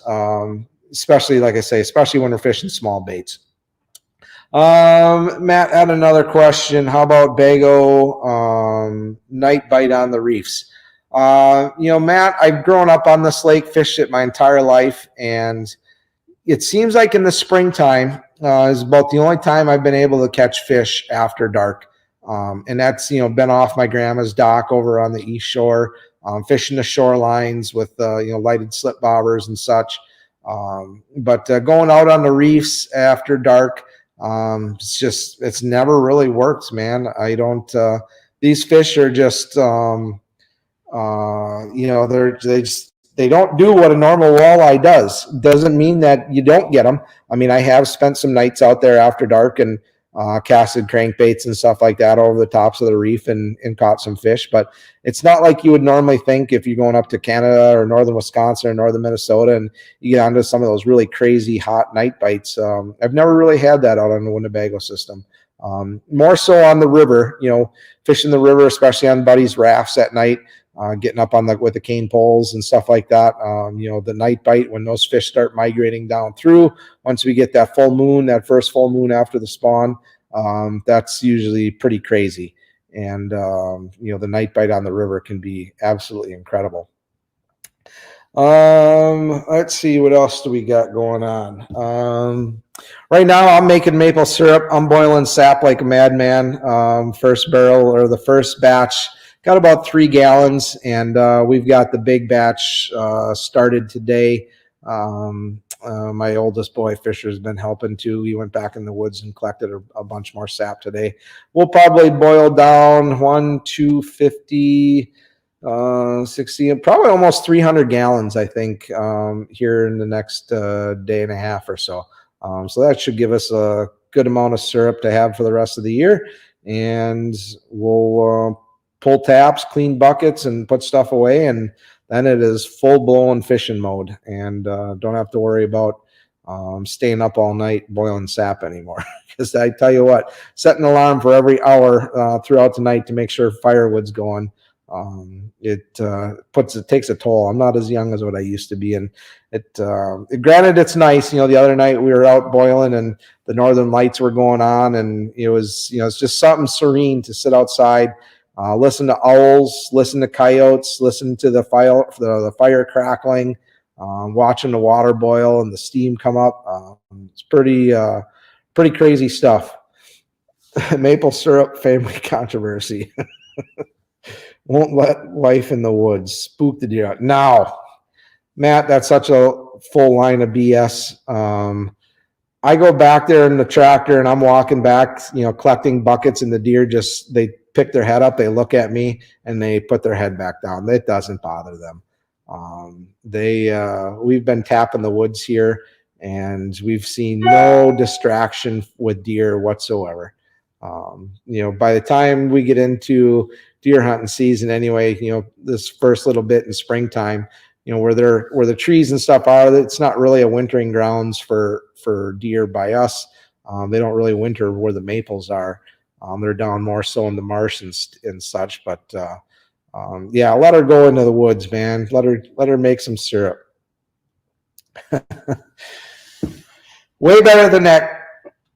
especially, like I say, especially when we're fishing small baits. Matt had another question. How about Bago night bite on the reefs? Matt, I've grown up on this lake, fished it my entire life, and it seems like in the springtime is about the only time I've been able to catch fish after dark. And that's, been off my grandma's dock over on the East Shore, fishing the shorelines with, lighted slip bobbers and such. But going out on the reefs after dark, it's never really worked, man. I don't, these fish are just, they don't do what a normal walleye does. Doesn't mean that you don't get them. I mean, I have spent some nights out there after dark and casted crankbaits and stuff like that over the tops of the reef and caught some fish, but it's not like you would normally think if you're going up to Canada or northern Wisconsin or northern Minnesota and you get onto some of those really crazy hot night bites. I've never really had that out on the Winnebago system. More so on the river, fishing the river, especially on buddies' rafts at night, getting up on with the cane poles and stuff like that. The night bite, when those fish start migrating down through, once we get that full moon, that first full moon after the spawn, that's usually pretty crazy. And, the night bite on the river can be absolutely incredible. Let's see, what else do we got going on? Right now I'm making maple syrup. I'm boiling sap like a madman. First barrel, or the first batch, got about 3 gallons, and we've got the big batch started today. My oldest boy Fisher has been helping too. He went back in the woods and collected a bunch more sap today. We'll probably boil down 250 60, probably almost 300 gallons, I think, here in the next day and a half or so. So that should give us a good amount of syrup to have for the rest of the year. And we'll pull taps, clean buckets, and put stuff away. And then it is full-blown fishing mode. And don't have to worry about staying up all night boiling sap anymore. Because I tell you what, set an alarm for every hour throughout the night to make sure firewood's going. It takes a toll. I'm not as young as what I used to be, and granted, it's nice. The other night we were out boiling and the northern lights were going on, and it was, it's just something serene to sit outside, listen to owls, listen to coyotes, listen to the fire crackling, watching the water boil and the steam come up. It's pretty crazy stuff. Maple syrup family controversy. Won't let wife in the woods. Spook the deer out. Now, Matt, that's such a full line of BS. I go back there in the tractor and I'm walking back, collecting buckets, and the deer they pick their head up, they look at me, and they put their head back down. It doesn't bother them. We've been tapping the woods here, and we've seen no distraction with deer whatsoever. By the time we get into deer hunting season anyway, this first little bit in springtime, where the trees and stuff are, it's not really a wintering grounds for deer by us. They don't really winter where the maples are. They're down more so in the marsh and such, but yeah, let her go into the woods, man. Let her make some syrup. Way better than that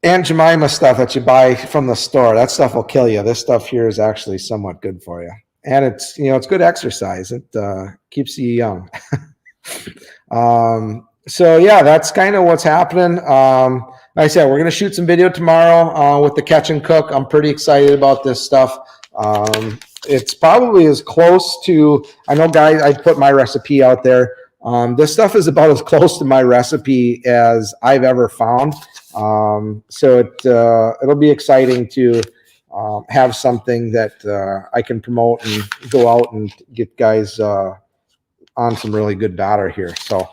Aunt Jemima stuff that you buy from the store. That stuff will kill you. This stuff here is actually somewhat good for you. And it's, it's good exercise. It keeps you young. So yeah, that's kind of what's happening. Like I said, we're going to shoot some video tomorrow with the catch and cook. I'm pretty excited about this stuff. It's probably as close to, I know guys, I put my recipe out there. This stuff is about as close to my recipe as I've ever found. So it'll be exciting to have something that I can promote and go out and get guys on some really good batter here. So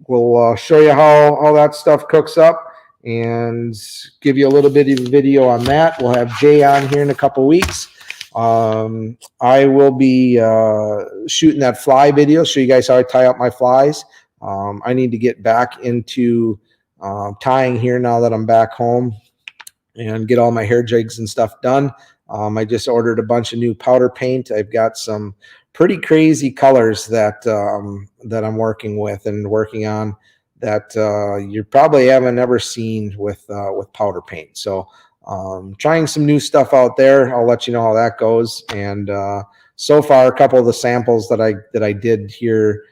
we'll show you how that stuff cooks up and give you a little bit of a video on that. We'll have Jay on here in a couple weeks. I will be shooting that fly video, show you guys how I tie up my flies. I need to get back into tying here now that I'm back home and get all my hair jigs and stuff done. I just ordered a bunch of new powder paint. I've got some pretty crazy colors that that I'm working with and working on that you probably haven't ever seen with powder paint. So trying some new stuff out there. I'll let you know how that goes. And so far, a couple of the samples that I did here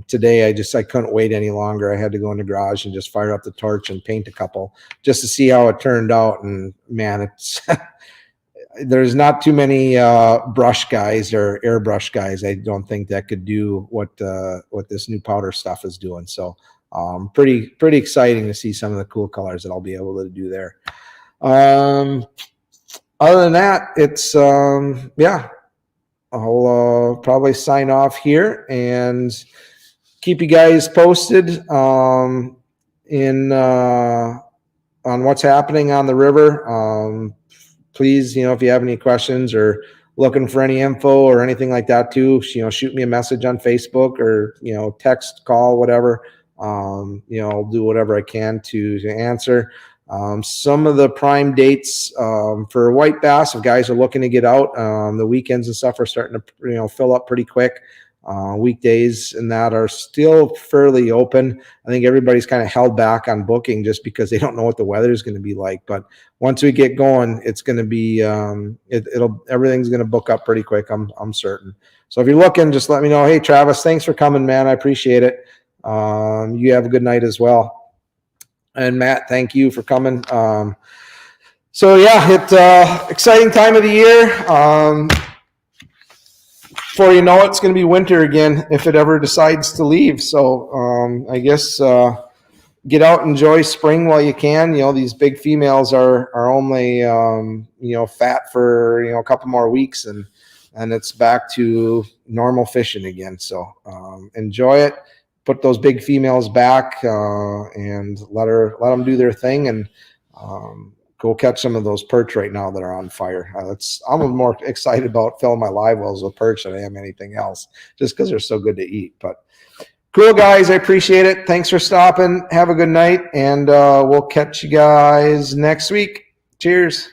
today, I couldn't wait any longer. I had to go in the garage and just fire up the torch and paint a couple just to see how it turned out. And man, it's there's not too many brush guys or airbrush guys, I don't think, that could do what this new powder stuff is doing. So pretty exciting to see some of the cool colors that I'll be able to do there. Other than that, it's yeah, I'll probably sign off here and keep you guys posted in on what's happening on the river. Please, if you have any questions or looking for any info or anything like that too, shoot me a message on Facebook or, text, call, whatever. I'll do whatever I can to answer. Some of the prime dates for white bass, if guys are looking to get out, the weekends and stuff are starting to, fill up pretty quick. Weekdays and that are still fairly open. I think everybody's kind of held back on booking just because they don't know what the weather is going to be like. But once we get going, it's going to be everything's going to book up pretty quick. I'm certain. So if you're looking, just let me know. Hey, Travis, thanks for coming, man. I appreciate it. You have a good night as well. And Matt, thank you for coming. So yeah, it's exciting time of the year. Before you know it, it's going to be winter again if it ever decides to leave. So I guess get out and enjoy spring while you can. These big females are only fat for a couple more weeks, and it's back to normal fishing again. So enjoy it. Put those big females back and let them do their thing, and go catch some of those perch right now that are on fire. I'm more excited about filling my live wells with perch than I am anything else, just because they're so good to eat. But cool, guys. I appreciate it. Thanks for stopping. Have a good night, and we'll catch you guys next week. Cheers.